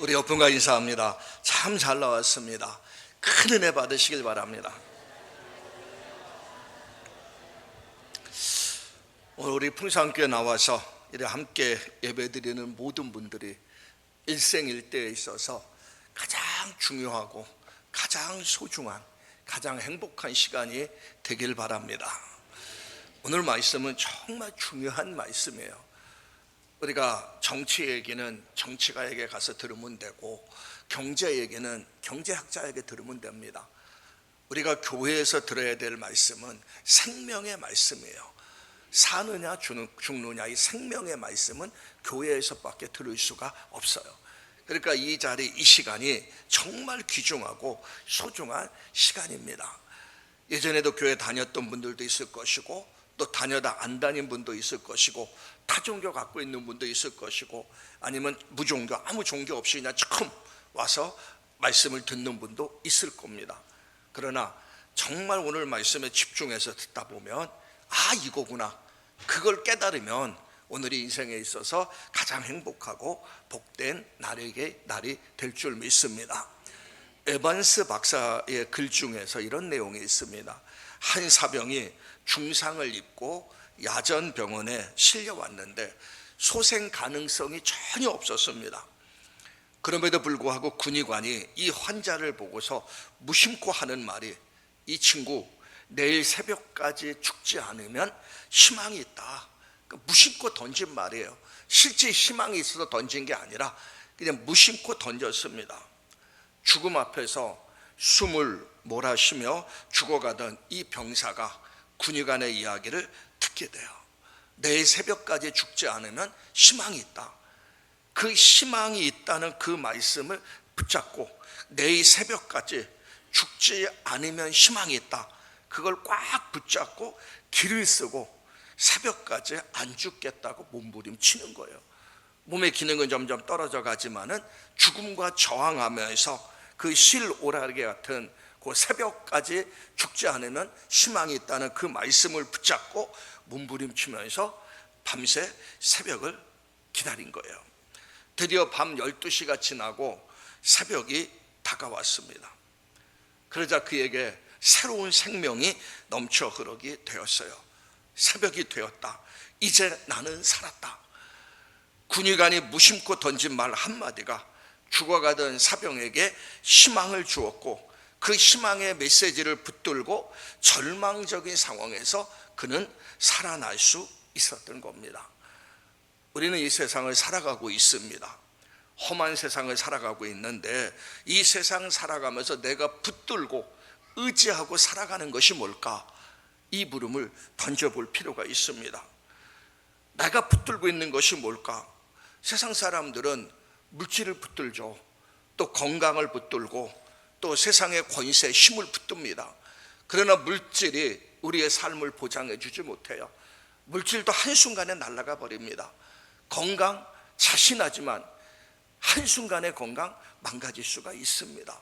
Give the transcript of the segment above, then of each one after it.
우리 오픈과 인사합니다. 참 잘 나왔습니다. 큰 은혜 받으시길 바랍니다. 오늘 우리 풍성교회 나와서 이렇게 함께 예배드리는 모든 분들이 일생일대에 있어서 가장 중요하고 가장 소중한, 가장 행복한 시간이 되길 바랍니다. 오늘 말씀은 정말 중요한 말씀이에요. 우리가 정치 얘기는 정치가에게 가서 들으면 되고, 경제 얘기는 경제학자에게 들으면 됩니다. 우리가 교회에서 들어야 될 말씀은 생명의 말씀이에요. 사느냐 죽느냐, 이 생명의 말씀은 교회에서밖에 들을 수가 없어요. 그러니까 이 자리, 이 시간이 정말 귀중하고 소중한 시간입니다. 예전에도 교회 다녔던 분들도 있을 것이고, 또 다녀다 안 다닌 분도 있을 것이고, 타종교 갖고 있는 분도 있을 것이고, 아니면 무종교, 아무 종교 없이 그냥 처음 와서 말씀을 듣는 분도 있을 겁니다. 그러나 정말 오늘 말씀에 집중해서 듣다 보면 이거구나, 그걸 깨달으면 오늘의 인생에 있어서 가장 행복하고 복된 날이 될 줄 믿습니다. 에반스 박사의 글 중에서 이런 내용이 있습니다. 한 사병이 중상을 입고 야전병원에 실려왔는데 소생 가능성이 전혀 없었습니다. 그럼에도 불구하고 군의관이 이 환자를 보고서 무심코 하는 말이, 이 친구 내일 새벽까지 죽지 않으면 희망이 있다. 무심코 던진 말이에요. 실제 희망이 있어서 던진 게 아니라 그냥 무심코 던졌습니다. 죽음 앞에서 숨을 몰아쉬며 죽어가던 이 병사가 군의관의 이야기를 듣게 돼요. 내일 새벽까지 죽지 않으면 희망이 있다. 그 희망이 있다는 그 말씀을 붙잡고 내일 새벽까지 죽지 않으면 희망이 있다, 그걸 꽉 붙잡고 기를 쓰고 새벽까지 안 죽겠다고 몸부림치는 거예요. 몸의 기능은 점점 떨어져 가지만은 죽음과 저항하면서 그 실오라게 같은 그 새벽까지 죽지 않으면 희망이 있다는 그 말씀을 붙잡고 몸부림치면서 밤새 새벽을 기다린 거예요. 드디어 밤 12시가 지나고 새벽이 다가왔습니다. 그러자 그에게 새로운 생명이 넘쳐 흐르게 되었어요. 새벽이 되었다. 이제 나는 살았다. 군의관이 무심코 던진 말 한마디가 죽어가던 사병에게 희망을 주었고, 그 희망의 메시지를 붙들고 절망적인 상황에서 그는 살아날 수 있었던 겁니다. 우리는 이 세상을 살아가고 있습니다. 험한 세상을 살아가고 있는데, 이 세상 살아가면서 내가 붙들고 의지하고 살아가는 것이 뭘까? 이 물음을 던져볼 필요가 있습니다. 내가 붙들고 있는 것이 뭘까? 세상 사람들은 물질을 붙들죠. 또 건강을 붙들고, 또 세상의 권세, 힘을 붙듭니다. 그러나 물질이 우리의 삶을 보장해 주지 못해요. 물질도 한순간에 날아가 버립니다. 건강 자신하지만 한순간에 건강 망가질 수가 있습니다.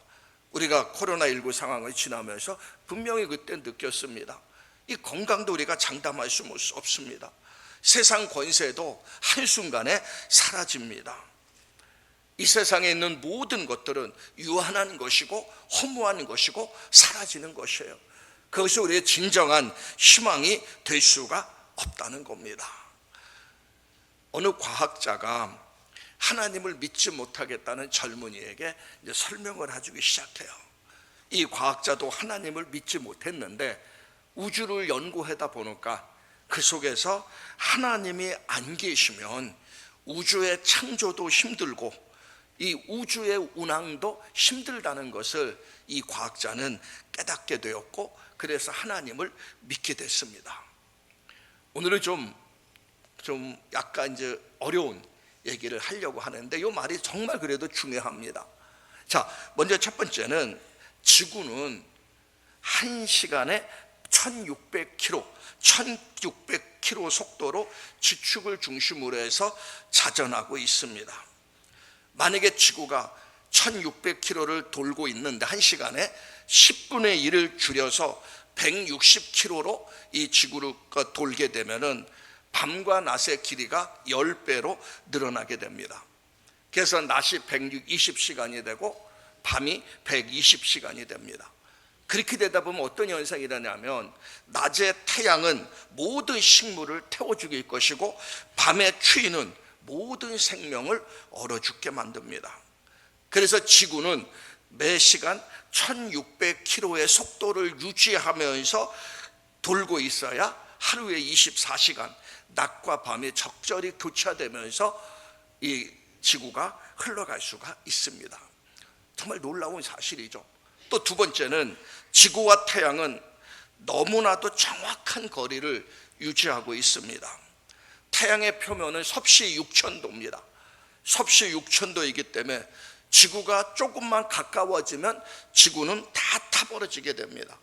우리가 코로나19 상황을 지나면서 분명히 그때 느꼈습니다. 이 건강도 우리가 장담할 수 없습니다. 세상 권세도 한순간에 사라집니다. 이 세상에 있는 모든 것들은 유한한 것이고 허무한 것이고 사라지는 것이에요. 그것이 우리의 진정한 희망이 될 수가 없다는 겁니다. 어느 과학자가 하나님을 믿지 못하겠다는 젊은이에게 이제 설명을 해주기 시작해요. 이 과학자도 하나님을 믿지 못했는데 우주를 연구하다 보니까 그 속에서 하나님이 안 계시면 우주의 창조도 힘들고 이 우주의 운항도 힘들다는 것을 이 과학자는 깨닫게 되었고, 그래서 하나님을 믿게 됐습니다. 오늘은 좀 약간 이제 어려운 얘기를 하려고 하는데, 이 말이 정말 그래도 중요합니다. 자, 먼저 첫 번째는 지구는 1시간에 1600km 속도로 지축을 중심으로 해서 자전하고 있습니다. 만약에 지구가 1600km를 돌고 있는데 1시간에 10분의 1을 줄여서 160km로 이 지구를 돌게 되면은 밤과 낮의 길이가 10배로 늘어나게 됩니다. 그래서 낮이 120시간이 되고 밤이 120시간이 됩니다. 그렇게 되다 보면 어떤 현상이 일어나냐면 낮에 태양은 모든 식물을 태워주길 것이고 밤에 추위는 모든 생명을 얼어 죽게 만듭니다. 그래서 지구는 매 시간 1600km의 속도를 유지하면서 돌고 있어야 하루에 24시간 낮과 밤이 적절히 교차되면서 이 지구가 흘러갈 수가 있습니다. 정말 놀라운 사실이죠. 또 두 번째는 지구와 태양은 너무나도 정확한 거리를 유지하고 있습니다. 태양의 표면은 섭씨 6000도입니다. 섭씨 6000도이기 때문에 지구가 조금만 가까워지면 지구는 다 타버려지게 됩니다.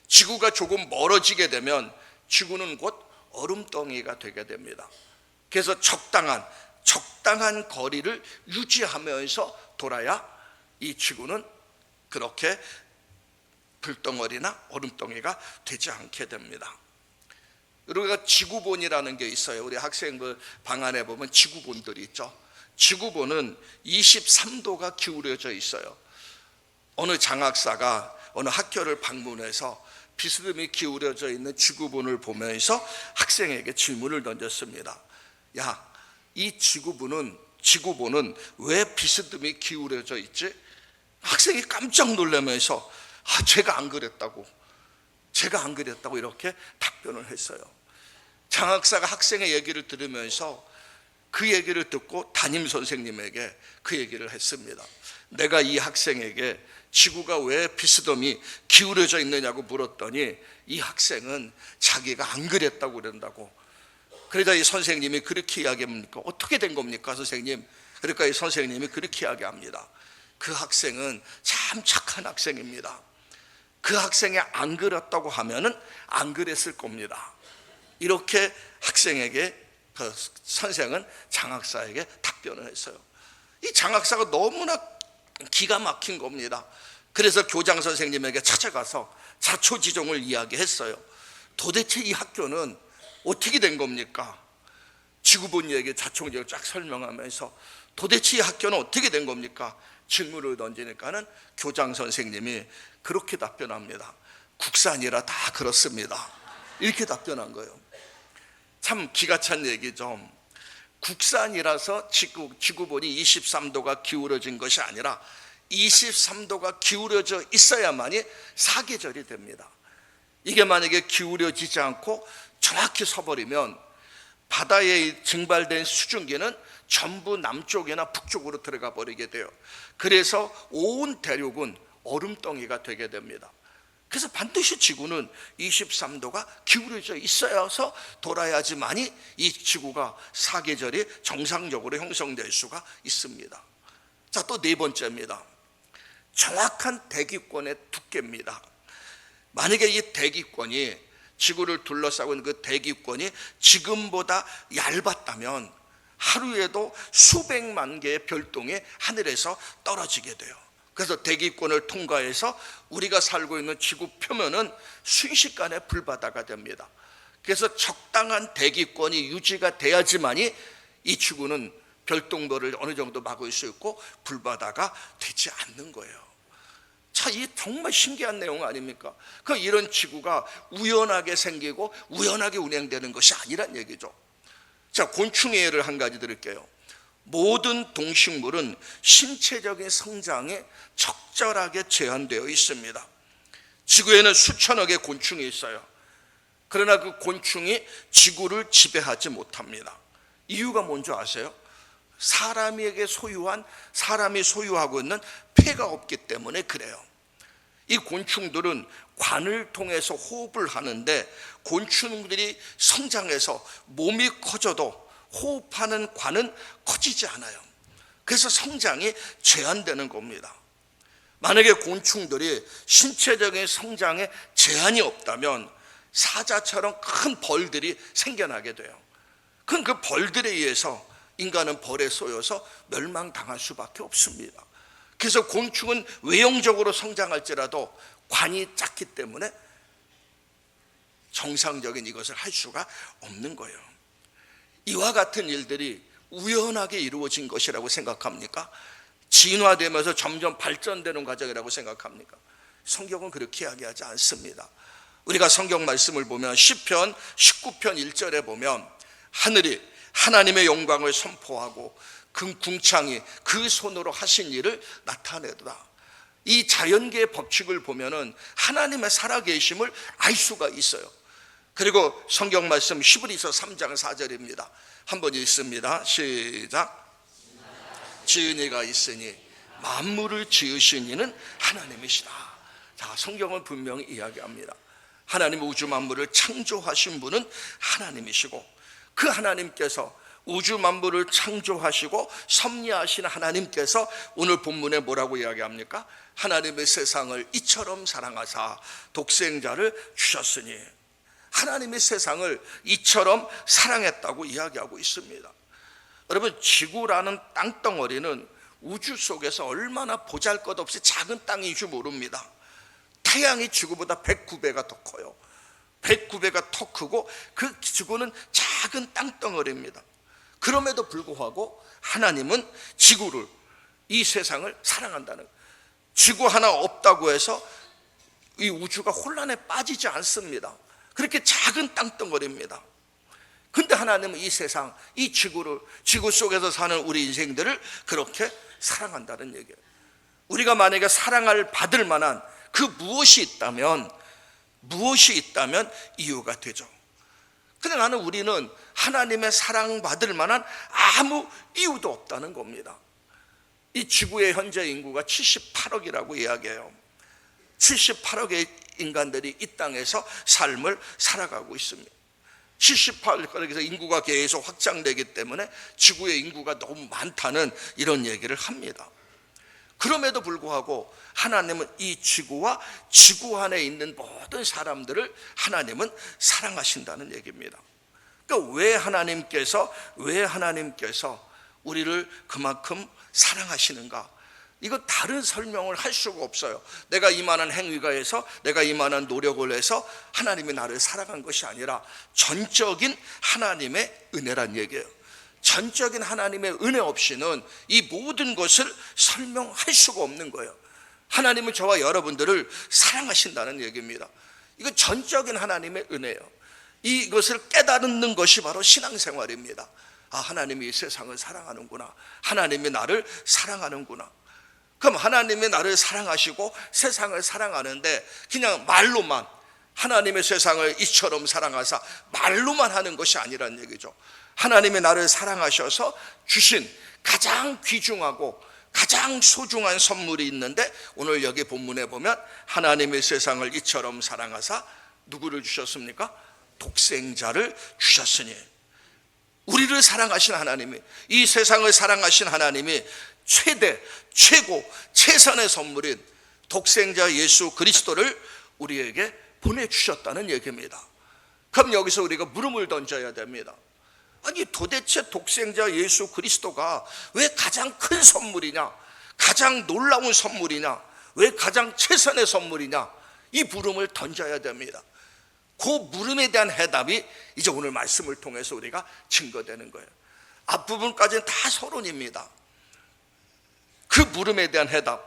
지구가 조금 멀어지게 되면 지구는 곧 얼음덩이가 되게 됩니다. 그래서 적당한 거리를 유지하면서 돌아야 이 지구는 그렇게 불덩어리나 얼음덩이가 되지 않게 됩니다. 우리가 지구본이라는 게 있어요. 우리 학생들 방 안에 보면 지구본들이 있죠. 지구본은 23도가 기울어져 있어요. 어느 장학사가 어느 학교를 방문해서 비스듬히 기울어져 있는 지구본을 보면서 학생에게 질문을 던졌습니다. 야, 이 지구본은 왜 비스듬히 기울어져 있지? 학생이 깜짝 놀라면서 제가 안 그랬다고 이렇게 답변을 했어요. 장학사가 학생의 얘기를 들으면서 그 얘기를 듣고 담임 선생님에게 그 얘기를 했습니다. 내가 이 학생에게 지구가 왜 비스듬히 기울어져 있느냐고 물었더니 이 학생은 자기가 안 그랬다고 그런다고. 그러자 이 선생님이 그렇게 이야기합니까? 어떻게 된 겁니까, 선생님? 그러니까 이 선생님이 그렇게 이야기합니다. 그 학생은 참 착한 학생입니다. 그 학생이 안 그랬다고 하면은 안 그랬을 겁니다. 이렇게 학생에게 그 선생은 장학사에게 답변을 했어요. 이 장학사가 너무나 기가 막힌 겁니다. 그래서 교장 선생님에게 찾아가서 자초지종을 이야기했어요. 도대체 이 학교는 어떻게 된 겁니까? 지구본이에게 자초지종을 쫙 설명하면서 도대체 이 학교는 어떻게 된 겁니까? 질문을 던지니까는 교장 선생님이 그렇게 답변합니다. 국산이라 다 그렇습니다. 이렇게 답변한 거예요. 참 기가 찬 얘기죠. 국산이라서 지구본이 23도가 기울어진 것이 아니라 23도가 기울어져 있어야만이 사계절이 됩니다. 이게 만약에 기울어지지 않고 정확히 서버리면 바다에 증발된 수증기는 전부 남쪽이나 북쪽으로 들어가 버리게 돼요. 그래서 온 대륙은 얼음덩이가 되게 됩니다. 그래서 반드시 지구는 23도가 기울어져 있어서 돌아야지만이 이 지구가 사계절이 정상적으로 형성될 수가 있습니다. 자, 또 네 번째입니다. 정확한 대기권의 두께입니다. 만약에 이 대기권이 지구를 둘러싸고 있는 그 대기권이 지금보다 얇았다면 하루에도 수백만 개의 별똥이 하늘에서 떨어지게 돼요. 그래서 대기권을 통과해서 우리가 살고 있는 지구 표면은 순식간에 불바다가 됩니다. 그래서 적당한 대기권이 유지가 돼야지만이 이 지구는 별똥별을 어느 정도 막을 수 있고 불바다가 되지 않는 거예요. 자, 이 정말 신기한 내용 아닙니까? 그 이런 지구가 우연하게 생기고 우연하게 운행되는 것이 아니란 얘기죠. 자, 곤충의 예를 한 가지 드릴게요. 모든 동식물은 신체적인 성장에 적절하게 제한되어 있습니다. 지구에는 수천억의 곤충이 있어요. 그러나 그 곤충이 지구를 지배하지 못합니다. 이유가 뭔지 아세요? 사람이 소유하고 있는 폐가 없기 때문에 그래요. 이 곤충들은 관을 통해서 호흡을 하는데 곤충들이 성장해서 몸이 커져도 호흡하는 관은 커지지 않아요. 그래서 성장이 제한되는 겁니다. 만약에 곤충들이 신체적인 성장에 제한이 없다면 사자처럼 큰 벌들이 생겨나게 돼요. 그럼 그 벌들에 의해서 인간은 벌에 쏘여서 멸망당할 수밖에 없습니다. 그래서 곤충은 외형적으로 성장할지라도 관이 작기 때문에 정상적인 이것을 할 수가 없는 거예요. 이와 같은 일들이 우연하게 이루어진 것이라고 생각합니까? 진화되면서 점점 발전되는 과정이라고 생각합니까? 성경은 그렇게 이야기하지 않습니다. 우리가 성경 말씀을 보면 시편 19편 1절에 보면 하늘이 하나님의 영광을 선포하고 그 궁창이 그 손으로 하신 일을 나타내도다. 이 자연계의 법칙을 보면은 하나님의 살아계심을 알 수가 있어요. 그리고 성경 말씀 히브리서 3장 4절입니다. 한번 읽습니다. 시작. 지은 이가 있으니 만물을 지으신 이는 하나님이시다. 자, 성경은 분명히 이야기합니다. 하나님 우주 만물을 창조하신 분은 하나님이시고, 그 하나님께서 우주 만물을 창조하시고 섭리하신 하나님께서 오늘 본문에 뭐라고 이야기합니까? 하나님의 세상을 이처럼 사랑하사 독생자를 주셨으니, 하나님의 세상을 이처럼 사랑했다고 이야기하고 있습니다. 여러분, 지구라는 땅덩어리는 우주 속에서 얼마나 보잘것없이 작은 땅인 줄 모릅니다. 태양이 지구보다 109배가 더 커요. 109배가 더 크고 그 지구는 작은 땅덩어리입니다. 그럼에도 불구하고 하나님은 지구를, 이 세상을 사랑한다는, 지구 하나 없다고 해서 이 우주가 혼란에 빠지지 않습니다. 그렇게 작은 땅덩어리입니다. 근데 하나님은 이 세상, 이 지구를, 지구 속에서 사는 우리 인생들을 그렇게 사랑한다는 얘기예요. 우리가 만약에 사랑을 받을 만한 그 무엇이 있다면 이유가 되죠. 근데 우리는 하나님의 사랑받을 만한 아무 이유도 없다는 겁니다. 이 지구의 현재 인구가 78억이라고 이야기해요. 78억의 인간들이 이 땅에서 삶을 살아가고 있습니다. 78억에서 인구가 계속 확장되기 때문에 지구의 인구가 너무 많다는 이런 얘기를 합니다. 그럼에도 불구하고 하나님은 이 지구와 지구 안에 있는 모든 사람들을 하나님은 사랑하신다는 얘기입니다. 그러니까 왜 하나님께서 우리를 그만큼 사랑하시는가? 이거 다른 설명을 할 수가 없어요. 내가 이만한 행위가 해서, 내가 이만한 노력을 해서 하나님이 나를 사랑한 것이 아니라 전적인 하나님의 은혜란 얘기예요. 전적인 하나님의 은혜 없이는 이 모든 것을 설명할 수가 없는 거예요. 하나님은 저와 여러분들을 사랑하신다는 얘기입니다. 이건 전적인 하나님의 은혜예요. 이것을 깨닫는 것이 바로 신앙생활입니다. 아, 하나님이 이 세상을 사랑하는구나. 하나님이 나를 사랑하는구나. 그럼 하나님이 나를 사랑하시고 세상을 사랑하는데 그냥 말로만 하나님의 세상을 이처럼 사랑하사 말로만 하는 것이 아니라는 얘기죠. 하나님이 나를 사랑하셔서 주신 가장 귀중하고 가장 소중한 선물이 있는데, 오늘 여기 본문에 보면 하나님의 세상을 이처럼 사랑하사 누구를 주셨습니까? 독생자를 주셨으니, 우리를 사랑하신 하나님이, 이 세상을 사랑하신 하나님이 최고 최선의 선물인 독생자 예수 그리스도를 우리에게 보내주셨다는 얘기입니다. 그럼 여기서 우리가 물음을 던져야 됩니다. 아니, 도대체 독생자 예수 그리스도가 왜 가장 큰 선물이냐, 가장 놀라운 선물이냐, 왜 가장 최선의 선물이냐, 이 물음을 던져야 됩니다. 그 물음에 대한 해답이 이제 오늘 말씀을 통해서 우리가 증거되는 거예요. 앞부분까지는 다 서론입니다. 그 물음에 대한 해답,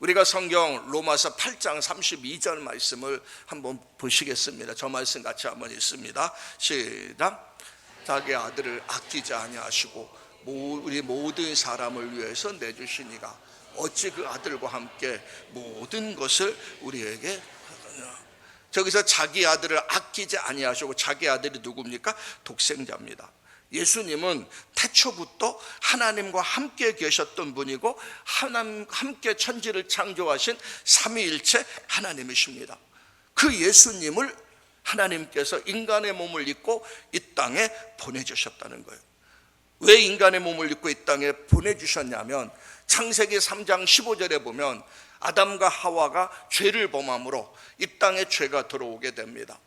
우리가 성경 로마서 8장 32절 말씀을 한번 보시겠습니다. 저 말씀 같이 한번 읽습니다. 시작. 자기 아들을 아끼지 아니하시고 우리 모든 사람을 위해서 내주시니가 어찌 그 아들과 함께 모든 것을 우리에게 하느냐. 저기서 자기 아들을 아끼지 아니하시고, 자기 아들이 누굽니까? 독생자입니다. 예수님은 태초부터 하나님과 함께 계셨던 분이고, 함께 천지를 창조하신 삼위일체 하나님이십니다. 그 예수님을 하나님께서 인간의 몸을 입고 이 땅에 보내주셨다는 거예요. 왜 인간의 몸을 입고 이 땅에 보내주셨냐면, 창세기 3장 15절에 보면 아담과 하와가 죄를 범함으로 이 땅에 죄가 들어오게 됩니다.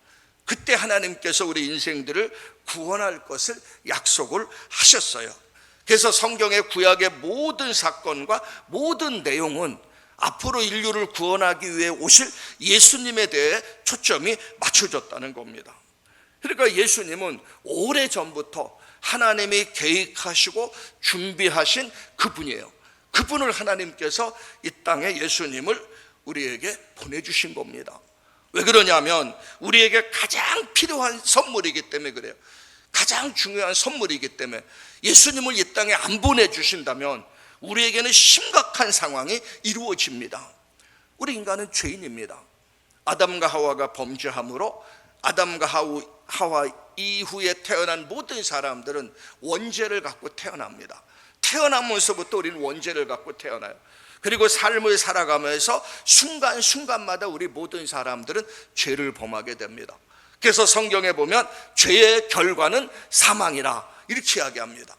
그때 하나님께서 우리 인생들을 구원할 것을 약속을 하셨어요. 그래서 성경의 구약의 모든 사건과 모든 내용은 앞으로 인류를 구원하기 위해 오실 예수님에 대해 초점이 맞춰졌다는 겁니다. 그러니까 예수님은 오래전부터 하나님이 계획하시고 준비하신 그분이에요. 그분을 하나님께서 이 땅에 예수님을 우리에게 보내주신 겁니다. 왜 그러냐면 우리에게 가장 필요한 선물이기 때문에 그래요. 가장 중요한 선물이기 때문에. 예수님을 이 땅에 안 보내주신다면 우리에게는 심각한 상황이 이루어집니다. 우리 인간은 죄인입니다. 아담과 하와가 범죄함으로 아담과 하와 이후에 태어난 모든 사람들은 원죄를 갖고 태어납니다. 태어나면서부터 우리는 원죄를 갖고 태어나요. 그리고 삶을 살아가면서 순간순간마다 우리 모든 사람들은 죄를 범하게 됩니다. 그래서 성경에 보면 죄의 결과는 사망이라 이렇게 이야기합니다.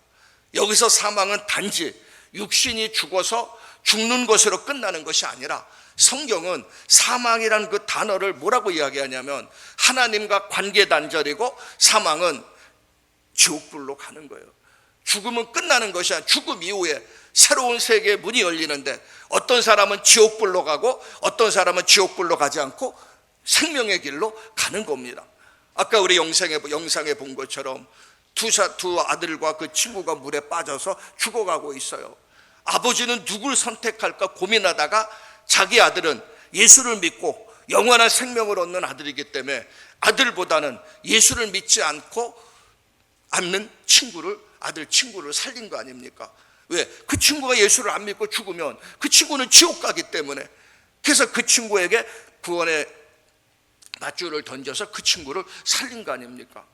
여기서 사망은 단지 육신이 죽어서 죽는 것으로 끝나는 것이 아니라 성경은 사망이라는 그 단어를 뭐라고 이야기하냐면 하나님과 관계 단절이고 사망은 지옥불로 가는 거예요. 죽음은 끝나는 것이 아니라 죽음 이후에 새로운 세계의 문이 열리는데 어떤 사람은 지옥불로 가고 어떤 사람은 지옥불로 가지 않고 생명의 길로 가는 겁니다. 아까 우리 영상에 본 것처럼 두 아들과 그 친구가 물에 빠져서 죽어가고 있어요. 아버지는 누굴 선택할까 고민하다가 자기 아들은 예수를 믿고 영원한 생명을 얻는 아들이기 때문에 아들보다는 예수를 믿지 않는 아들 친구를 살린 거 아닙니까? 왜? 그 친구가 예수를 안 믿고 죽으면 그 친구는 지옥 가기 때문에. 그래서 그 친구에게 구원의 밧줄을 던져서 그 친구를 살린 거 아닙니까?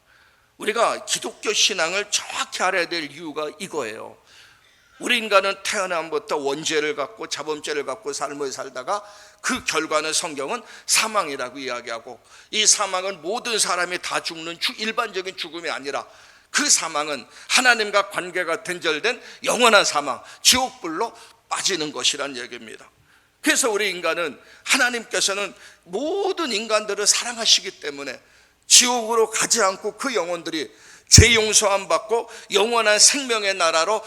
우리가 기독교 신앙을 정확히 알아야 될 이유가 이거예요. 우리 인간은 태어남부터 원죄를 갖고 자범죄를 갖고 삶을 살다가 그 결과는 성경은 사망이라고 이야기하고, 이 사망은 모든 사람이 다 죽는 일반적인 죽음이 아니라 그 사망은 하나님과 관계가 단절된 영원한 사망, 지옥불로 빠지는 것이란 얘기입니다. 그래서 우리 인간은 하나님께서는 모든 인간들을 사랑하시기 때문에 지옥으로 가지 않고 그 영혼들이 죄 용서함 받고 영원한 생명의 나라로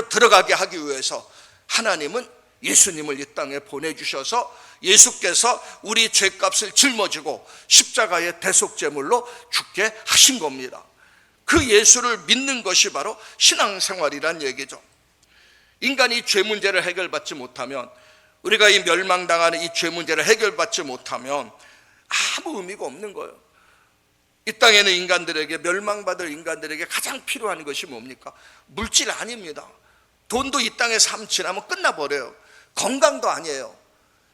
들어가게 하기 위해서 하나님은 예수님을 이 땅에 보내주셔서 예수께서 우리 죄값을 짊어지고 십자가의 대속제물로 죽게 하신 겁니다. 그 예수를 믿는 것이 바로 신앙생활이란 얘기죠. 인간이 죄 문제를 해결받지 못하면, 우리가 이 멸망당하는 이 죄 문제를 해결받지 못하면 아무 의미가 없는 거예요. 이 땅에는 인간들에게, 멸망받을 인간들에게 가장 필요한 것이 뭡니까? 물질 아닙니다. 돈도 이 땅에 삶 지나면 끝나버려요. 건강도 아니에요.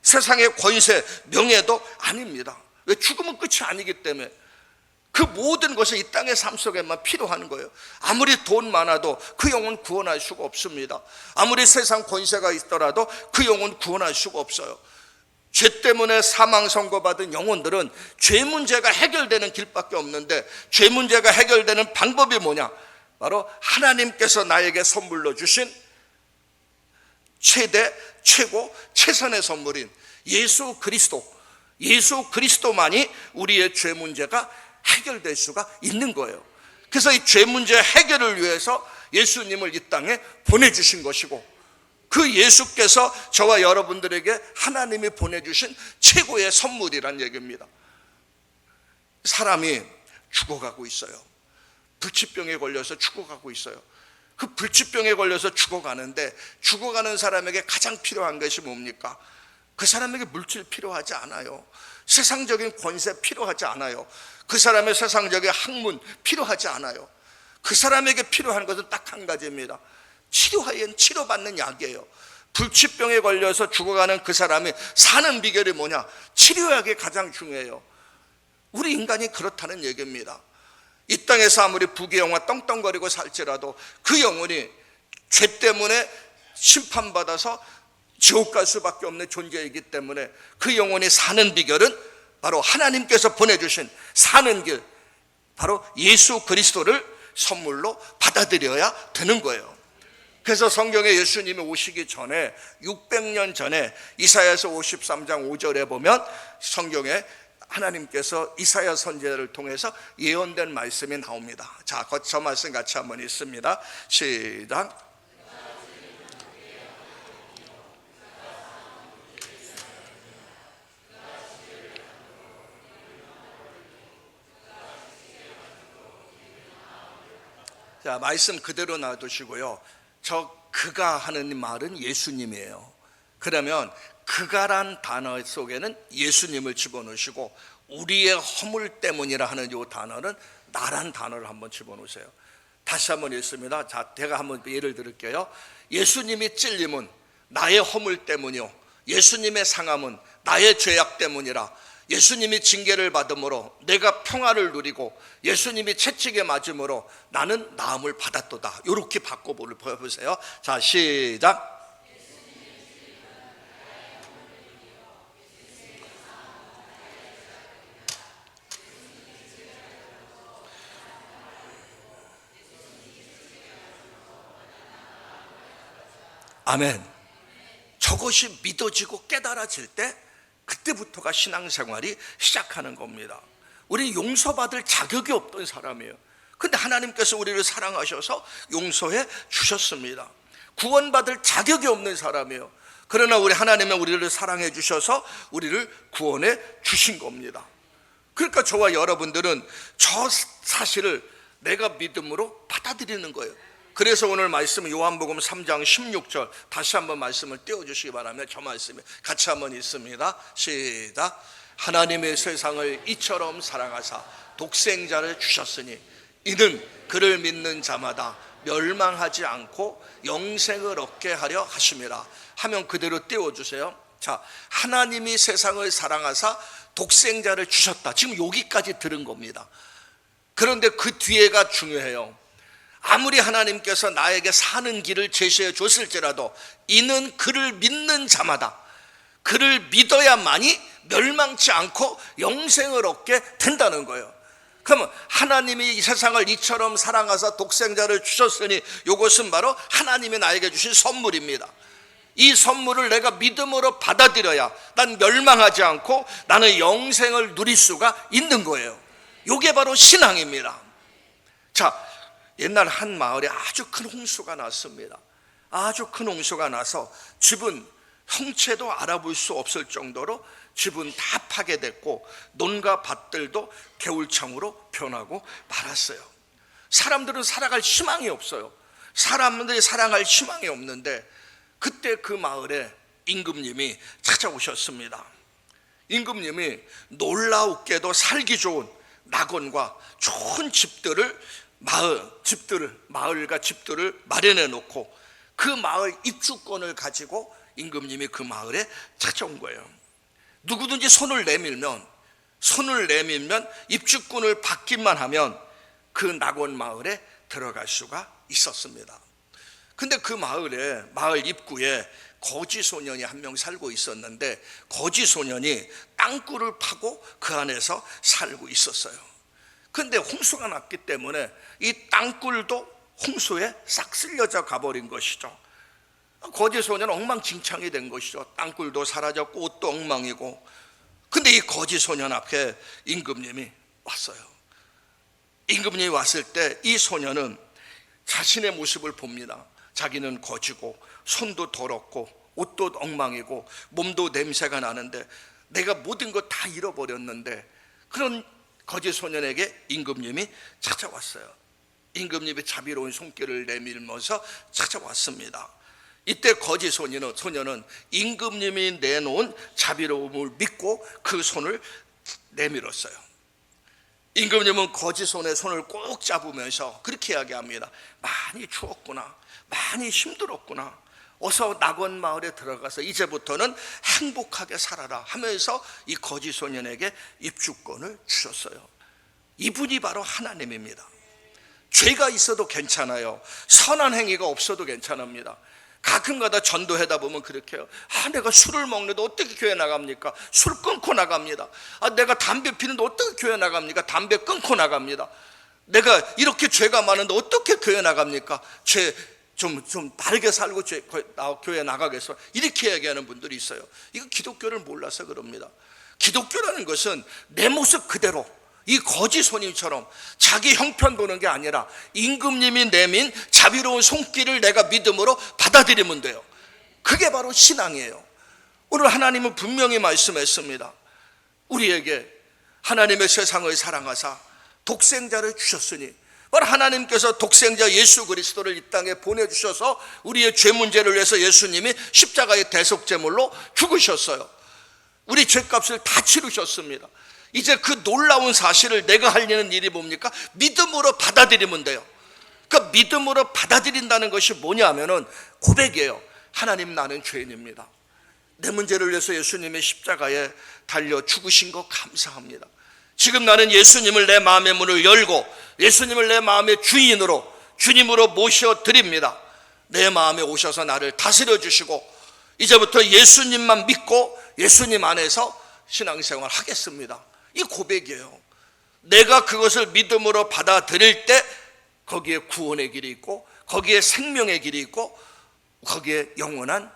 세상의 권세, 명예도 아닙니다. 왜? 죽으면 끝이 아니기 때문에. 그 모든 것이 이 땅의 삶 속에만 필요한 거예요. 아무리 돈 많아도 그 영혼 구원할 수가 없습니다. 아무리 세상 권세가 있더라도 그 영혼 구원할 수가 없어요. 죄 때문에 사망 선고받은 영혼들은 죄 문제가 해결되는 길밖에 없는데, 죄 문제가 해결되는 방법이 뭐냐? 바로 하나님께서 나에게 선물로 주신 최고 최선의 선물인 예수 그리스도만이 우리의 죄 문제가 해결될 수가 있는 거예요. 그래서 이 죄 문제 해결을 위해서 예수님을 이 땅에 보내주신 것이고, 그 예수께서 저와 여러분들에게 하나님이 보내주신 최고의 선물이란 얘기입니다. 사람이 죽어가고 있어요. 불치병에 걸려서 죽어가고 있어요. 그 불치병에 걸려서 죽어가는데, 죽어가는 사람에게 가장 필요한 것이 뭡니까? 그 사람에게 물질 필요하지 않아요. 세상적인 권세 필요하지 않아요. 그 사람의 세상적인 학문 필요하지 않아요. 그 사람에게 필요한 것은 딱 한 가지입니다. 치료받는 약이에요. 불치병에 걸려서 죽어가는 그 사람이 사는 비결이 뭐냐? 치료약이 가장 중요해요. 우리 인간이 그렇다는 얘기입니다. 이 땅에서 아무리 부귀영화 떵떵거리고 살지라도 그 영혼이 죄 때문에 심판받아서 지옥 갈 수밖에 없는 존재이기 때문에 그 영혼이 사는 비결은 바로 하나님께서 보내주신 사는 길, 바로 예수 그리스도를 선물로 받아들여야 되는 거예요. 그래서 성경에 예수님이 오시기 전에 600년 전에 이사야서 53장 5절에 보면 성경에 하나님께서 이사야 선지자를 통해서 예언된 말씀이 나옵니다. 자, 저 말씀 같이 한번 읽습니다. 시작. 자, 말씀 그대로 놔두시고요. 그가 하는 말은 예수님이에요. 그러면 그가란 단어 속에는 예수님을 집어넣으시고 우리의 허물 때문이라 하는 이 단어는 나란 단어를 한번 집어넣으세요. 다시 한번 읽습니다. 자, 제가 한번 예를 들을게요. 예수님이 찔림은 나의 허물 때문이요, 예수님의 상함은 나의 죄악 때문이라. 예수님이 징계를 받음으로 내가 평화를 누리고 예수님이 채찍에 맞음으로 나는 나음을 받았도다. 이렇게 바꿔보세요. 자, 시작. 아멘. 저것이 믿어지고 깨달아질 때 그때부터가 신앙생활이 시작하는 겁니다. 우리 용서받을 자격이 없던 사람이에요. 근데 하나님께서 우리를 사랑하셔서 용서해 주셨습니다. 구원받을 자격이 없는 사람이에요. 그러나 우리 하나님은 우리를 사랑해 주셔서 우리를 구원해 주신 겁니다. 그러니까 저와 여러분들은 저 사실을 내가 믿음으로 받아들이는 거예요. 그래서 오늘 말씀은 요한복음 3장 16절 다시 한번 말씀을 띄워주시기 바랍니다. 저 말씀에 같이 한번 읽습니다. 시작. 하나님의 세상을 이처럼 사랑하사 독생자를 주셨으니 이는 그를 믿는 자마다 멸망하지 않고 영생을 얻게 하려 하심이라. 하면 그대로 띄워주세요. 자, 하나님이 세상을 사랑하사 독생자를 주셨다. 지금 여기까지 들은 겁니다. 그런데 그 뒤에가 중요해요. 아무리 하나님께서 나에게 사는 길을 제시해 줬을지라도 이는 그를 믿는 자마다, 그를 믿어야만이 멸망치 않고 영생을 얻게 된다는 거예요. 그러면 하나님이 이 세상을 이처럼 사랑하사 독생자를 주셨으니 이것은 바로 하나님이 나에게 주신 선물입니다. 이 선물을 내가 믿음으로 받아들여야 난 멸망하지 않고 나는 영생을 누릴 수가 있는 거예요. 이게 바로 신앙입니다. 자, 옛날 한 마을에 아주 큰 홍수가 났습니다. 아주 큰 홍수가 나서 집은 형체도 알아볼 수 없을 정도로 집은 다 파괴됐고 논과 밭들도 개울창으로 변하고 말았어요. 사람들은 살아갈 희망이 없어요. 사람들이 살아갈 희망이 없는데 그때 그 마을에 임금님이 찾아오셨습니다. 임금님이 놀라웠게도 살기 좋은 낙원과 좋은 집들을 마을과 집들을 마련해 놓고 그 마을 입주권을 가지고 임금님이 그 마을에 찾아온 거예요. 누구든지 손을 내밀면 입주권을 받기만 하면 그 낙원 마을에 들어갈 수가 있었습니다. 근데 그 마을 입구에 거지 소년이 한 명 살고 있었는데 거지 소년이 땅굴을 파고 그 안에서 살고 있었어요. 근데 홍수가 났기 때문에 이 땅굴도 홍수에 싹 쓸려져 가버린 것이죠. 거지 소년은 엉망진창이 된 것이죠. 땅굴도 사라졌고 옷도 엉망이고. 근데 이 거지 소년 앞에 임금님이 왔어요. 임금님이 왔을 때 이 소년은 자신의 모습을 봅니다. 자기는 거지고 손도 더럽고 옷도 엉망이고 몸도 냄새가 나는데 내가 모든 것 다 잃어버렸는데, 그런 거지 소년에게 임금님이 찾아왔어요. 임금님이 자비로운 손길을 내밀면서 찾아왔습니다. 이때 거지 소년은 임금님이 내놓은 자비로움을 믿고 그 손을 내밀었어요. 임금님은 거지 손의 손을 꼭 잡으면서 그렇게 이야기합니다. 많이 추웠구나, 많이 힘들었구나, 어서 낙원 마을에 들어가서 이제부터는 행복하게 살아라 하면서 이 거지 소년에게 입주권을 주셨어요. 이분이 바로 하나님입니다. 죄가 있어도 괜찮아요. 선한 행위가 없어도 괜찮습니다. 가끔가다 전도하다 보면 그렇게 해요. 내가 술을 먹는데 어떻게 교회 나갑니까? 술 끊고 나갑니다. 내가 담배 피는데 어떻게 교회 나갑니까? 담배 끊고 나갑니다. 내가 이렇게 죄가 많은데 어떻게 교회 나갑니까? 좀 바르게 살고 교회 나가겠어. 이렇게 얘기하는 분들이 있어요. 이거 기독교를 몰라서 그럽니다. 기독교라는 것은 내 모습 그대로 이 거지 소님처럼 자기 형편 보는 게 아니라 임금님이 내민 자비로운 손길을 내가 믿음으로 받아들이면 돼요. 그게 바로 신앙이에요. 오늘 하나님은 분명히 말씀했습니다. 우리에게 하나님의 세상을 사랑하사 독생자를 주셨으니 바로 하나님께서 독생자 예수 그리스도를 이 땅에 보내주셔서 우리의 죄 문제를 위해서 예수님이 십자가의 대속제물로 죽으셨어요. 우리 죄값을 다 치르셨습니다. 이제 그 놀라운 사실을 내가 하려는 일이 뭡니까? 믿음으로 받아들이면 돼요. 그러니까 믿음으로 받아들인다는 것이 뭐냐면은 고백이에요. 하나님, 나는 죄인입니다. 내 문제를 위해서 예수님의 십자가에 달려 죽으신 거 감사합니다. 지금 나는 예수님을 내 마음의 문을 열고 예수님을 내 마음의 주님으로 모셔드립니다. 내 마음에 오셔서 나를 다스려 주시고 이제부터 예수님만 믿고 예수님 안에서 신앙생활 하겠습니다. 이 고백이에요. 내가 그것을 믿음으로 받아들일 때 거기에 구원의 길이 있고 거기에 생명의 길이 있고 거기에 영원한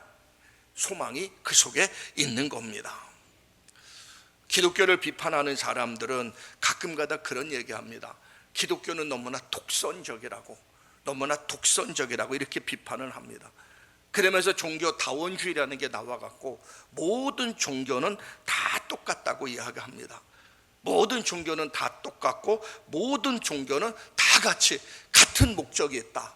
소망이 그 속에 있는 겁니다. 기독교를 비판하는 사람들은 가끔가다 그런 얘기합니다. 기독교는 너무나 독선적이라고 이렇게 비판을 합니다. 그러면서 종교 다원주의라는 게 나와갖고 모든 종교는 다 똑같다고 이야기합니다. 모든 종교는 다 똑같고 모든 종교는 다 같이 같은 목적이 있다.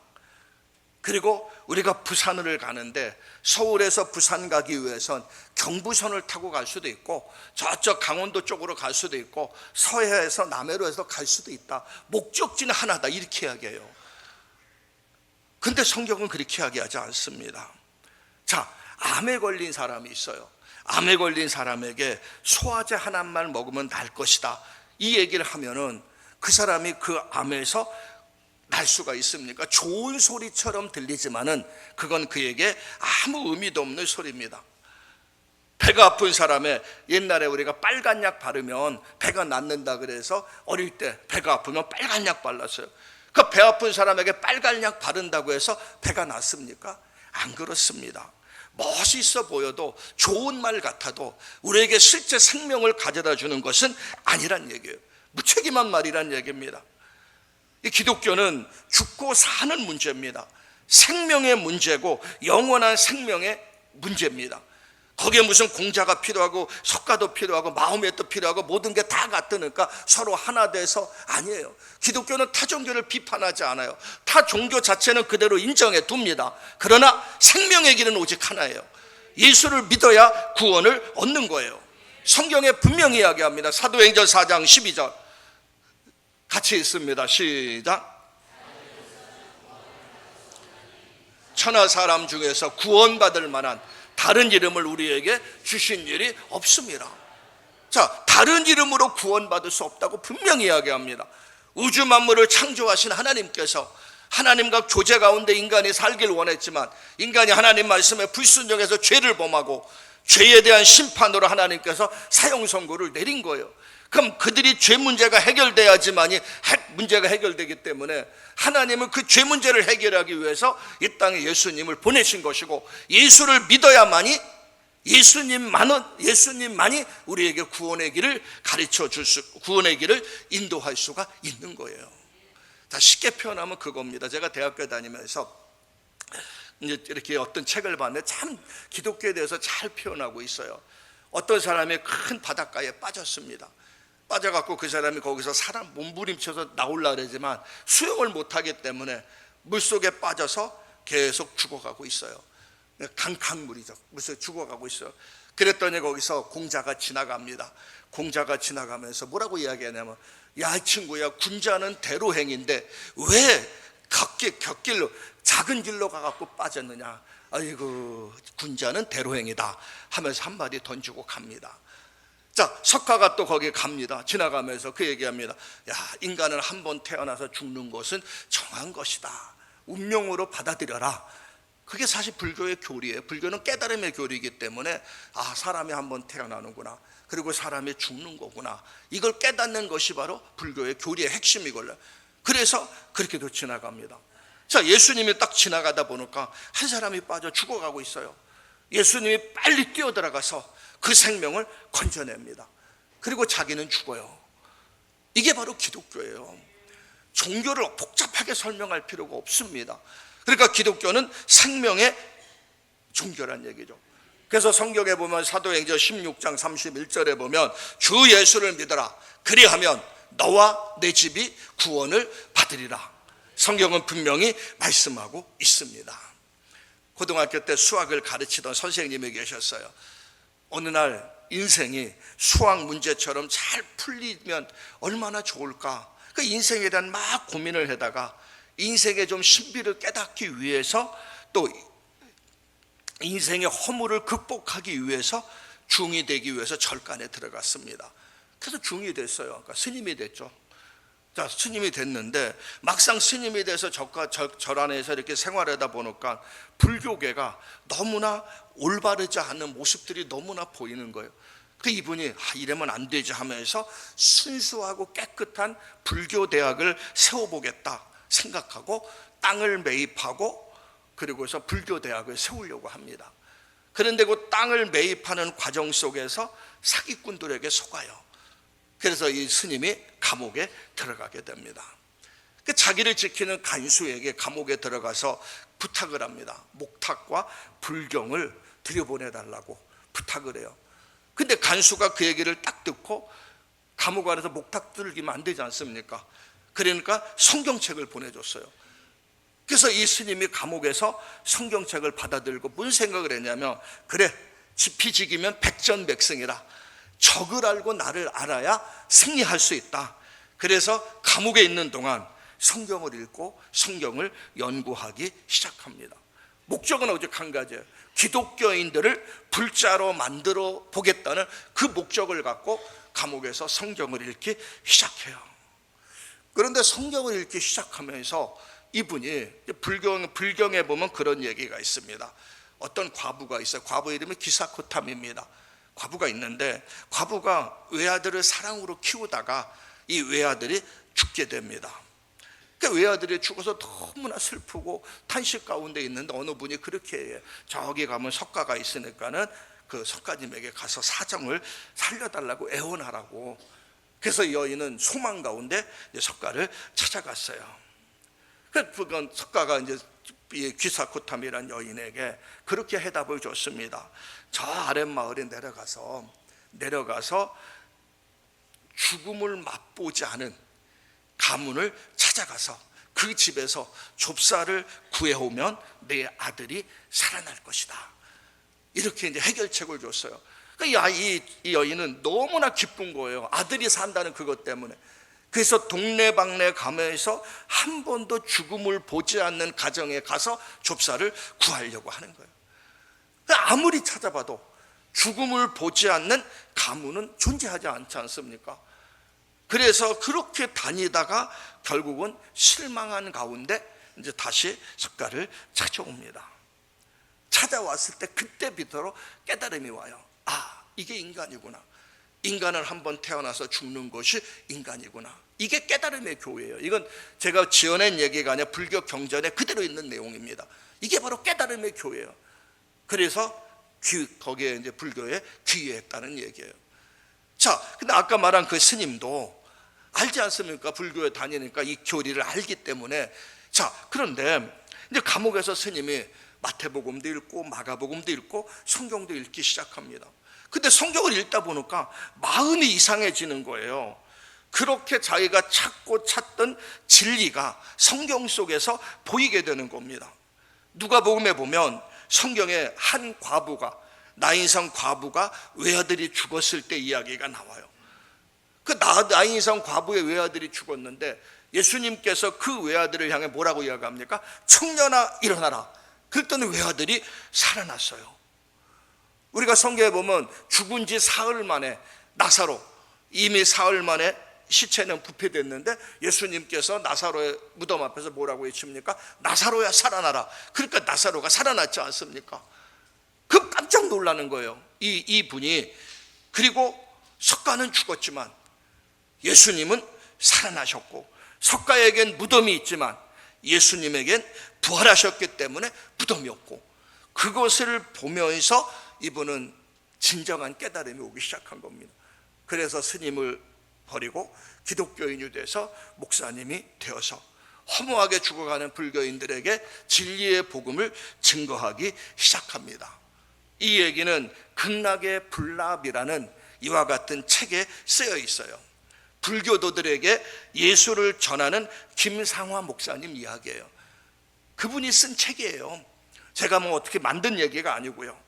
그리고 우리가 부산을 가는데 서울에서 부산 가기 위해선 경부선을 타고 갈 수도 있고 저쪽 강원도 쪽으로 갈 수도 있고 서해에서 남해로 해서 갈 수도 있다. 목적지는 하나다 이렇게 이야기해요. 근데 성경은 그렇게 이야기하지 않습니다. 자, 암에 걸린 사람이 있어요. 암에 걸린 사람에게 소화제 하나만 먹으면 날 것이다 이 얘기를 하면은 그 사람이 그 암에서 날 수가 있습니까? 좋은 소리처럼 들리지만은 그건 그에게 아무 의미도 없는 소리입니다. 배가 아픈 사람의 옛날에 우리가 빨간 약 바르면 배가 낫는다 그래서 어릴 때 배가 아프면 빨간 약 발랐어요. 그 배 아픈 사람에게 빨간 약 바른다고 해서 배가 낫습니까? 안 그렇습니다. 멋있어 보여도 좋은 말 같아도 우리에게 실제 생명을 가져다 주는 것은 아니란 얘기예요. 무책임한 말이란 얘기입니다. 이 기독교는 죽고 사는 문제입니다. 생명의 문제고 영원한 생명의 문제입니다. 거기에 무슨 공자가 필요하고 석가도 필요하고 마호메도 필요하고 모든 게 다 같으니까 서로 하나 돼서 아니에요. 기독교는 타 종교를 비판하지 않아요. 타 종교 자체는 그대로 인정해 둡니다. 그러나 생명의 길은 오직 하나예요. 예수를 믿어야 구원을 얻는 거예요. 성경에 분명히 이야기합니다. 사도행전 4장 12절 같이 있습니다. 시작. 천하 사람 중에서 구원받을 만한 다른 이름을 우리에게 주신 일이 없습니다. 자, 다른 이름으로 구원받을 수 없다고 분명히 이야기합니다. 우주 만물을 창조하신 하나님께서 하나님과 교제 가운데 인간이 살길 원했지만 인간이 하나님 말씀에 불순종해서 죄를 범하고 죄에 대한 심판으로 하나님께서 사형 선고를 내린 거예요. 그럼 그들이 죄 문제가 해결돼야지만이 문제가 해결되기 때문에 하나님은 그 죄 문제를 해결하기 위해서 이 땅에 예수님을 보내신 것이고 예수를 믿어야만이 예수님만이 우리에게 구원의 길을 가르쳐 줄 수, 구원의 길을 인도할 수가 있는 거예요. 자, 쉽게 표현하면 그겁니다. 제가 대학교 다니면서 이제 이렇게 어떤 책을 봤는데 참 기독교에 대해서 잘 표현하고 있어요. 어떤 사람이 큰 바닷가에 빠졌습니다. 빠져갖고 그 사람이 거기서 사람 몸부림쳐서 나오려고 그러지만 수영을 못하기 때문에 물속에 빠져서 계속 죽어가고 있어요. 강물이죠. 물속에 죽어가고 있어요. 그랬더니 거기서 공자가 지나갑니다. 공자가 지나가면서 뭐라고 이야기하냐면 야, 이 친구야, 군자는 대로행인데 왜 곁길로 작은 길로 가갖고 빠졌느냐. 아이고, 군자는 대로행이다 하면서 한마디 던지고 갑니다. 자, 석가가 또 거기에 갑니다. 지나가면서 그 얘기합니다. 야, 인간은 한 번 태어나서 죽는 것은 정한 것이다. 운명으로 받아들여라. 그게 사실 불교의 교리예요. 불교는 깨달음의 교리이기 때문에 아, 사람이 한 번 태어나는구나. 그리고 사람이 죽는 거구나. 이걸 깨닫는 것이 바로 불교의 교리의 핵심이걸요. 그래서 그렇게도 지나갑니다. 자, 예수님이 딱 지나가다 보니까 한 사람이 빠져 죽어가고 있어요. 예수님이 빨리 뛰어들어가서 그 생명을 건져냅니다. 그리고 자기는 죽어요. 이게 바로 기독교예요. 종교를 복잡하게 설명할 필요가 없습니다. 그러니까 기독교는 생명의 종교란 얘기죠. 그래서 성경에 보면 사도행전 16장 31절에 보면 주 예수를 믿어라. 그리하면 너와 내 집이 구원을 받으리라. 아들이라 성경은 분명히 말씀하고 있습니다. 고등학교 때 수학을 가르치던 선생님이 계셨어요. 어느 날 인생이 수학 문제처럼 잘 풀리면 얼마나 좋을까, 그 인생에 대한 막 고민을 하다가 인생의 좀 신비를 깨닫기 위해서, 또 인생의 허물을 극복하기 위해서 중이 되기 위해서 절간에 들어갔습니다. 그래서 중이 됐어요. 그러니까 스님이 됐죠. 자, 스님이 됐는데 막상 스님이 돼서 절 안에서 이렇게 생활하다 보니까 불교계가 너무나 올바르지 않은 모습들이 너무나 보이는 거예요. 그 이분이 이러면 안 되지 하면서 순수하고 깨끗한 불교 대학을 세워보겠다 생각하고 땅을 매입하고 그리고서 불교 대학을 세우려고 합니다. 그런데 그 땅을 매입하는 과정 속에서 사기꾼들에게 속아요. 그래서 이 스님이 감옥에 들어가게 됩니다. 자기를 지키는 간수에게 감옥에 들어가서 부탁을 합니다. 목탁과 불경을 들여보내달라고 부탁을 해요. 근데 간수가 그 얘기를 딱 듣고 감옥 안에서 목탁 들기면 안 되지 않습니까? 그러니까 성경책을 보내줬어요. 그래서 이 스님이 감옥에서 성경책을 받아들고 무슨 생각을 했냐면, 그래, 지피지기면 백전백승이라, 적을 알고 나를 알아야 승리할 수 있다. 그래서 감옥에 있는 동안 성경을 읽고 성경을 연구하기 시작합니다. 목적은 오직 한 가지예요. 기독교인들을 불자로 만들어 보겠다는 그 목적을 갖고 감옥에서 성경을 읽기 시작해요. 그런데 성경을 읽기 시작하면서 이분이, 불경에 보면 그런 얘기가 있습니다. 어떤 과부가 있어요. 과부 이름이 기사코탐입니다. 과부가 있는데 과부가 외아들을 사랑으로 키우다가 이 외아들이 죽게 됩니다. 그 외아들이 죽어서 너무나 슬프고 탄식 가운데 있는데 어느 분이 그렇게 해요. 저기 가면 석가가 있으니까는 그 석가님에게 가서 사정을 살려달라고 애원하라고. 그래서 여인은 소망 가운데 석가를 찾아갔어요. 그건 석가가 이제 귀사코탐이라는 여인에게 그렇게 해답을 줬습니다. 저 아랫마을에 내려가서 죽음을 맛보지 않은 가문을 찾아가서 그 집에서 좁쌀을 구해오면 내 아들이 살아날 것이다. 이렇게 이제 해결책을 줬어요. 이 여인은 너무나 기쁜 거예요. 아들이 산다는 그것 때문에. 그래서 동네방네 가면서 한 번도 죽음을 보지 않는 가정에 가서 좁쌀을 구하려고 하는 거예요. 아무리 찾아봐도 죽음을 보지 않는 가문은 존재하지 않지 않습니까? 그래서 그렇게 다니다가 결국은 실망한 가운데 이제 다시 석가를 찾아옵니다. 찾아왔을 때 그때 비로소 깨달음이 와요. 이게 인간이구나. 인간은 한번 태어나서 죽는 것이 인간이구나. 이게 깨달음의 교회예요. 이건 제가 지어낸 얘기가 아니라 불교 경전에 그대로 있는 내용입니다. 이게 바로 깨달음의 교회예요. 그래서 거기에 이제 불교에 귀의했다는 얘기예요. 자, 근데 아까 말한 그 스님도 알지 않습니까? 불교에 다니니까 이 교리를 알기 때문에. 자, 그런데 이제 감옥에서 스님이 마태복음도 읽고 마가복음도 읽고 성경도 읽기 시작합니다. 근데 성경을 읽다 보니까 마음이 이상해지는 거예요. 그렇게 자기가 찾던 진리가 성경 속에서 보이게 되는 겁니다. 누가복음에 보면 성경에 한 과부가, 나인성 과부가 외아들이 죽었을 때 이야기가 나와요. 그 나인성 과부의 외아들이 죽었는데 예수님께서 그 외아들을 향해 뭐라고 이야기합니까? 청년아 일어나라. 그랬더니 외아들이 살아났어요. 우리가 성경에 보면 죽은 지 사흘 만에 나사로, 이미 사흘 만에 시체는 부패됐는데 예수님께서 나사로의 무덤 앞에서 뭐라고 외칩니까? 나사로야 살아나라. 그러니까 나사로가 살아났지 않습니까? 그 깜짝 놀라는 거예요. 이 분이. 그리고 석가는 죽었지만 예수님은 살아나셨고, 석가에겐 무덤이 있지만 예수님에겐 부활하셨기 때문에 무덤이 없고, 그것을 보면서 이분은 진정한 깨달음이 오기 시작한 겁니다. 그래서 스님을 버리고 기독교인이 돼서 목사님이 되어서 허무하게 죽어가는 불교인들에게 진리의 복음을 증거하기 시작합니다. 이 얘기는 극락의 불납이라는 이와 같은 책에 쓰여 있어요. 불교도들에게 예수를 전하는 김상화 목사님 이야기예요. 그분이 쓴 책이에요. 제가 뭐 어떻게 만든 얘기가 아니고요.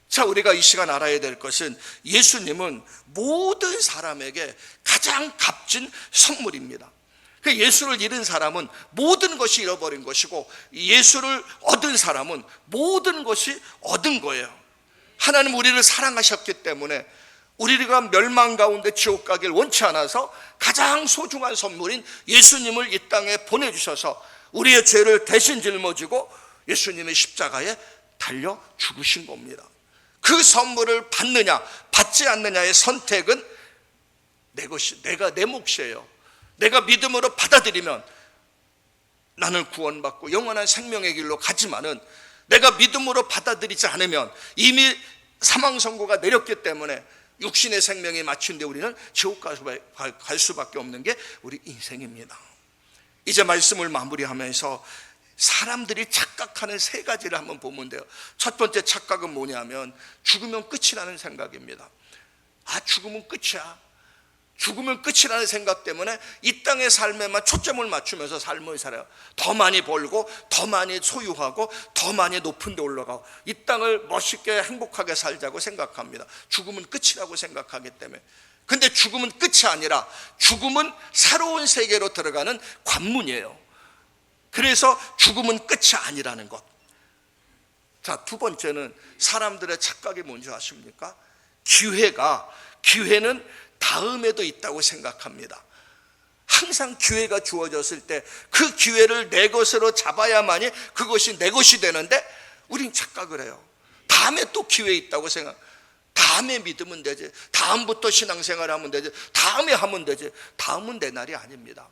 자, 우리가 이 시간 알아야 될 것은 예수님은 모든 사람에게 가장 값진 선물입니다. 그 예수를 잃은 사람은 모든 것이 잃어버린 것이고, 예수를 얻은 사람은 모든 것이 얻은 거예요. 하나님 우리를 사랑하셨기 때문에 우리가 멸망 가운데 지옥 가길 원치 않아서 가장 소중한 선물인 예수님을 이 땅에 보내주셔서 우리의 죄를 대신 짊어지고 예수님의 십자가에 달려 죽으신 겁니다. 그 선물을 받느냐 받지 않느냐의 선택은 내 몫이에요. 내가 믿음으로 받아들이면 나는 구원받고 영원한 생명의 길로 가지만은, 내가 믿음으로 받아들이지 않으면 이미 사망 선고가 내렸기 때문에 육신의 생명이 마친데 우리는 지옥 갈 수밖에 없는 게 우리 인생입니다. 이제 말씀을 마무리하면서 사람들이 착각하는 세 가지를 한번 보면 돼요. 첫 번째 착각은 뭐냐면 죽으면 끝이라는 생각입니다. 죽으면 끝이야. 죽으면 끝이라는 생각 때문에 이 땅의 삶에만 초점을 맞추면서 삶을 살아요. 더 많이 벌고 더 많이 소유하고 더 많이 높은 데 올라가고 이 땅을 멋있게 행복하게 살자고 생각합니다. 죽음은 끝이라고 생각하기 때문에. 근데 죽음은 끝이 아니라 죽음은 새로운 세계로 들어가는 관문이에요. 그래서 죽음은 끝이 아니라는 것. 자, 두 번째는 사람들의 착각이 뭔지 아십니까? 기회는 다음에도 있다고 생각합니다. 항상 기회가 주어졌을 때 그 기회를 내 것으로 잡아야만이 그것이 내 것이 되는데 우린 착각을 해요. 다음에 또 기회 있다고 생각. 다음에 믿으면 되지. 다음부터 신앙생활 하면 되지. 다음에 하면 되지. 다음은 내 날이 아닙니다.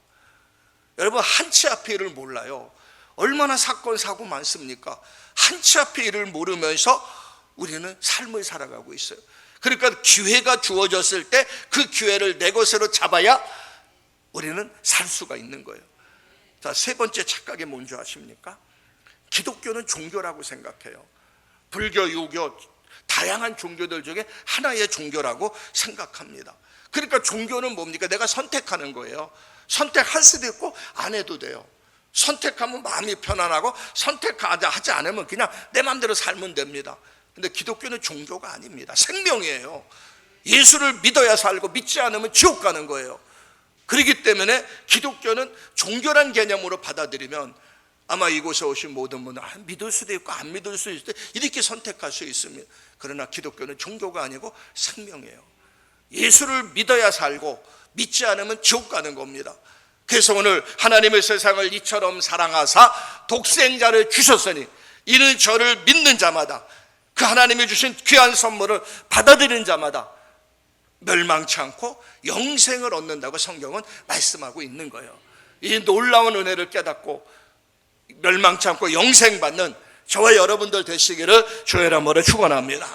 여러분, 한치 앞의 일을 몰라요. 얼마나 사건 사고 많습니까? 한치 앞의 일을 모르면서 우리는 삶을 살아가고 있어요. 그러니까 기회가 주어졌을 때 그 기회를 내 것으로 잡아야 우리는 살 수가 있는 거예요. 자, 세 번째 착각이 뭔지 아십니까? 기독교는 종교라고 생각해요. 불교, 유교, 다양한 종교들 중에 하나의 종교라고 생각합니다. 그러니까 종교는 뭡니까? 내가 선택하는 거예요. 선택할 수도 있고 안 해도 돼요. 선택하면 마음이 편안하고 선택하지 않으면 그냥 내 마음대로 살면 됩니다. 근데 기독교는 종교가 아닙니다. 생명이에요. 예수를 믿어야 살고 믿지 않으면 지옥 가는 거예요. 그렇기 때문에 기독교는 종교란 개념으로 받아들이면 아마 이곳에 오신 모든 분은 믿을 수도 있고 안 믿을 수도 있고 이렇게 선택할 수 있습니다. 그러나 기독교는 종교가 아니고 생명이에요. 예수를 믿어야 살고 믿지 않으면 지옥 가는 겁니다. 그래서 오늘 하나님의 세상을 이처럼 사랑하사 독생자를 주셨으니 이는 저를 믿는 자마다, 그 하나님이 주신 귀한 선물을 받아들이는 자마다 멸망치 않고 영생을 얻는다고 성경은 말씀하고 있는 거예요. 이 놀라운 은혜를 깨닫고 멸망치 않고 영생 받는 저와 여러분들 되시기를 주의 이름으로 축원합니다.